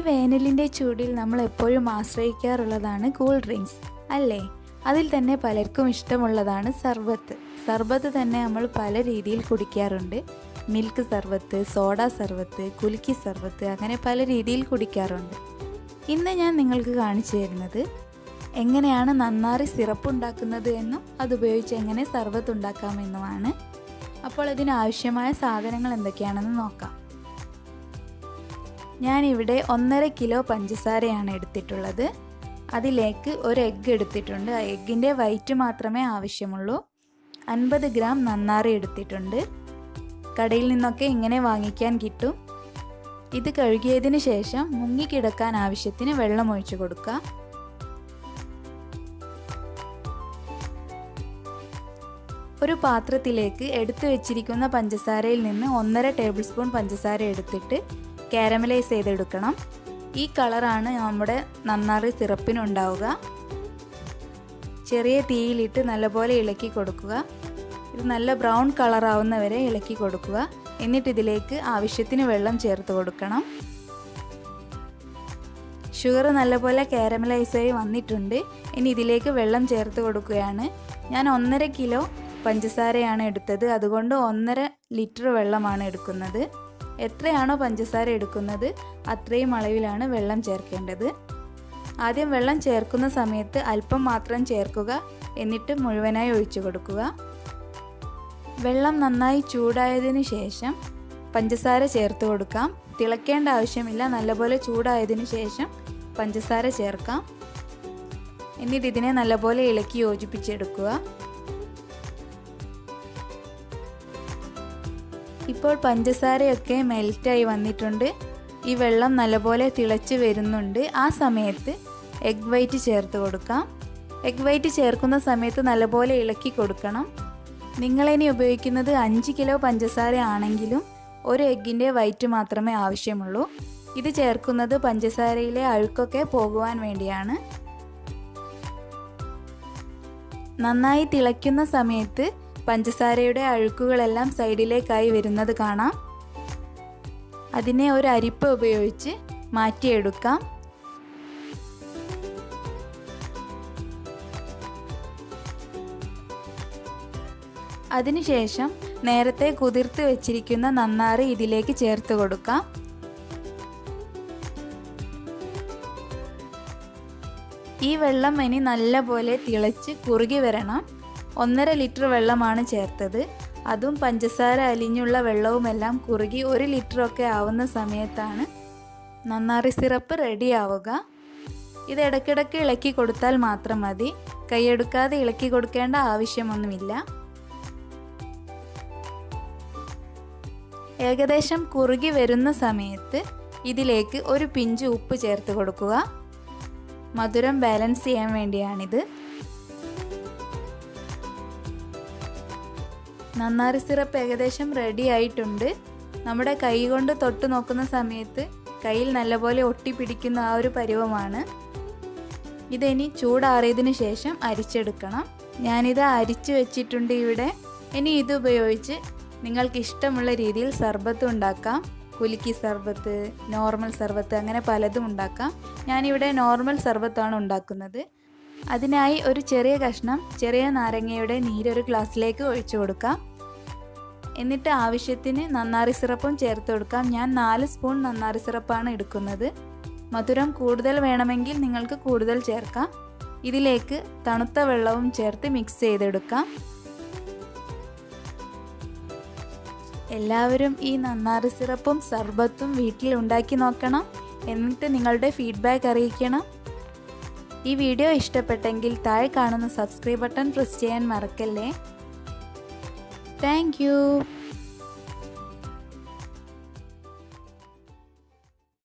വേനലിൻ്റെ ചൂടിൽ നമ്മൾ എപ്പോഴും ആശ്രയിക്കാറുള്ളതാണ് കൂൾ ഡ്രിങ്ക്സ് അല്ലേ? അതിൽ തന്നെ പലർക്കും ഇഷ്ടമുള്ളതാണ് സർബത്ത്. സർബത്ത് തന്നെ നമ്മൾ പല രീതിയിൽ കുടിക്കാറുണ്ട്. മിൽക്ക് സർബത്ത്, സോഡ സർബത്ത്, കുലുക്കി സർബത്ത്, അങ്ങനെ പല രീതിയിൽ കുടിക്കാറുണ്ട്. ഇന്ന് ഞാൻ നിങ്ങൾക്ക് കാണിച്ചു തരുന്നത് എങ്ങനെയാണ് നന്നാറി സിറപ്പ് ഉണ്ടാക്കുന്നത് എന്നും അതുപയോഗിച്ച് എങ്ങനെ സർബത്ത് ഉണ്ടാക്കാമെന്നുമാണ്. അപ്പോൾ ഇതിനാവശ്യമായ സാധനങ്ങൾ എന്തൊക്കെയാണെന്ന് നോക്കാം. ഞാനിവിടെ 1.5 കിലോ പഞ്ചസാരയാണ് എടുത്തിട്ടുള്ളത്. അതിലേക്ക് ഒരു എഗ്ഗ് എടുത്തിട്ടുണ്ട്. ആ എഗ്ഗിൻ്റെ വൈറ്റ് മാത്രമേ ആവശ്യമുള്ളൂ. 50 ഗ്രാം നന്നാറി എടുത്തിട്ടുണ്ട്. കടയിൽ നിന്നൊക്കെ ഇങ്ങനെ വാങ്ങിക്കാൻ കിട്ടും. ഇത് കഴുകിയതിന് ശേഷം മുങ്ങിക്കിടക്കാൻ ആവശ്യത്തിന് വെള്ളം ഒഴിച്ചു കൊടുക്കുക. ഒരു പാത്രത്തിലേക്ക് എടുത്തു വെച്ചിരിക്കുന്ന പഞ്ചസാരയിൽ നിന്ന് 1.5 ടേബിൾ സ്പൂൺ പഞ്ചസാര എടുത്തിട്ട് കാരമലൈസ് ചെയ്തെടുക്കണം. ഈ കളറാണ് നമ്മുടെ നന്നാറി സിറപ്പിനുണ്ടാവുക. ചെറിയ തീയിലിട്ട് നല്ലപോലെ ഇളക്കി കൊടുക്കുക. ഇത് നല്ല ബ്രൗൺ കളറാവുന്നവരെ ഇളക്കി കൊടുക്കുക. എന്നിട്ട് ഇതിലേക്ക് ആവശ്യത്തിന് വെള്ളം ചേർത്ത് കൊടുക്കണം. ഷുഗർ നല്ലപോലെ കാരമലൈസായി വന്നിട്ടുണ്ട്. ഇനി ഇതിലേക്ക് വെള്ളം ചേർത്ത് കൊടുക്കുകയാണ്. ഞാൻ 1.5 കിലോ പഞ്ചസാരയാണ് എടുത്തത്. അതുകൊണ്ട് 1.5 ലിറ്റർ വെള്ളമാണ് എടുക്കുന്നത്. എത്രയാണോ പഞ്ചസാര എടുക്കുന്നത് അത്രയും അളവിലാണ് വെള്ളം ചേർക്കേണ്ടത്. ആദ്യം വെള്ളം ചേർക്കുന്ന സമയത്ത് അല്പം മാത്രം ചേർക്കുക. എന്നിട്ട് മുഴുവനായി ഒഴിച്ചു കൊടുക്കുക. വെള്ളം നന്നായി ചൂടായതിനു ശേഷം പഞ്ചസാര ചേർത്ത് കൊടുക്കാം. തിളയ്ക്കേണ്ട ആവശ്യമില്ല. നല്ലപോലെ ചൂടായതിനു ശേഷം പഞ്ചസാര ചേർക്കാം. എന്നിട്ട് ഇതിനെ നല്ലപോലെ ഇളക്കി യോജിപ്പിച്ചെടുക്കുക. ഇപ്പോൾ പഞ്ചസാരയൊക്കെ മെൽറ്റായി വന്നിട്ടുണ്ട്. ഈ വെള്ളം നല്ലപോലെ തിളച്ച് വരുന്നുണ്ട്. ആ സമയത്ത് എഗ് വൈറ്റ് ചേർത്ത് കൊടുക്കാം. എഗ് വൈറ്റ് ചേർക്കുന്ന സമയത്ത് നല്ലപോലെ ഇളക്കി കൊടുക്കണം. നിങ്ങളിനി ഉപയോഗിക്കുന്നത് 5 കിലോ പഞ്ചസാര ആണെങ്കിലും ഒരു എഗ്ഗിൻ്റെ വൈറ്റ് മാത്രമേ ആവശ്യമുള്ളൂ. ഇത് ചേർക്കുന്നത് പഞ്ചസാരയിലെ അഴുക്കൊക്കെ പോകുവാൻ വേണ്ടിയാണ്. നന്നായി തിളയ്ക്കുന്ന സമയത്ത് പഞ്ചസാരയുടെ അഴുക്കുകളെല്ലാം സൈഡിലേക്കായി വരുന്നത് കാണാം. അതിനെ ഒരു അരിപ്പ ഉപയോഗിച്ച് മാറ്റിയെടുക്കാം. അതിനുശേഷം നേരത്തെ കുതിർത്ത് വെച്ചിരിക്കുന്ന നന്നാറി ഇതിലേക്ക് ചേർത്ത് കൊടുക്കാം. ഈ വെള്ളം ഇനി നല്ലപോലെ തിളച്ച് കുറുകി വരണം. 1.5 ലിറ്റർ വെള്ളമാണ് ചേർത്തത്. അതും പഞ്ചസാര അലിഞ്ഞുള്ള വെള്ളവുമെല്ലാം കുറുകി 1 ലിറ്ററൊക്കെ ആവുന്ന സമയത്താണ് നന്നാറി സിറപ്പ് റെഡി ആവുക. ഇത് ഇടയ്ക്കിടയ്ക്ക് ഇളക്കി കൊടുത്താൽ മാത്രം മതി. കൈയെടുക്കാതെ ഇളക്കി കൊടുക്കേണ്ട ആവശ്യമൊന്നുമില്ല. ഏകദേശം കുറുകി വരുന്ന സമയത്ത് ഇതിലേക്ക് ഒരു പിഞ്ച് ഉപ്പ് ചേർത്ത് കൊടുക്കുക. മധുരം ബാലൻസ് ചെയ്യാൻ വേണ്ടിയാണിത്. നന്നാറി സിറപ്പ് ഏകദേശം റെഡി ആയിട്ടുണ്ട്. നമ്മുടെ കൈ കൊണ്ട് തൊട്ട് നോക്കുന്ന സമയത്ത് കയ്യിൽ നല്ലപോലെ ഒട്ടിപ്പിടിക്കുന്ന ആ ഒരു പരുവമാണ്. ഇതിനി ചൂടാറിയതിന് ശേഷം അരിച്ചെടുക്കണം. ഞാനിത് അരിച്ചു വെച്ചിട്ടുണ്ട് ഇവിടെ. ഇനി ഇത് ഉപയോഗിച്ച് നിങ്ങൾക്ക് ഇഷ്ടമുള്ള രീതിയിൽ സർബത്ത് ഉണ്ടാക്കാം. കുലുക്കി സർബത്ത്, നോർമൽ സർബത്ത്, അങ്ങനെ പലതും ഉണ്ടാക്കാം. ഞാനിവിടെ നോർമൽ സർബത്താണ് ഉണ്ടാക്കുന്നത്. അതിനായി ഒരു ചെറിയ കഷ്ണം ചെറിയ നാരങ്ങയുടെ നീരൊരു ഗ്ലാസ്സിലേക്ക് ഒഴിച്ചു കൊടുക്കാം. എന്നിട്ട് ആവശ്യത്തിന് നന്നാറി സിറപ്പും ചേർത്ത് കൊടുക്കാം. ഞാൻ 4 സ്പൂൺ നന്നാറി സിറപ്പാണ് എടുക്കുന്നത്. മധുരം കൂടുതൽ വേണമെങ്കിൽ നിങ്ങൾക്ക് കൂടുതൽ ചേർക്കാം. ഇതിലേക്ക് തണുത്ത വെള്ളവും ചേർത്ത് മിക്സ് ചെയ്തെടുക്കാം. എല്ലാവരും ഈ നന്നാറി സിറപ്പും സർബത്തും വീട്ടിൽ ഉണ്ടാക്കി നോക്കണം. എന്നിട്ട് നിങ്ങളുടെ ഫീഡ്ബാക്ക് അറിയിക്കണം. ഈ വീഡിയോ ഇഷ്ടപ്പെട്ടെങ്കിൽ താഴെ കാണുന്ന സബ്സ്ക്രൈബ് ബട്ടൺ പ്രസ് ചെയ്യാൻ മറക്കല്ലേ. Thank you.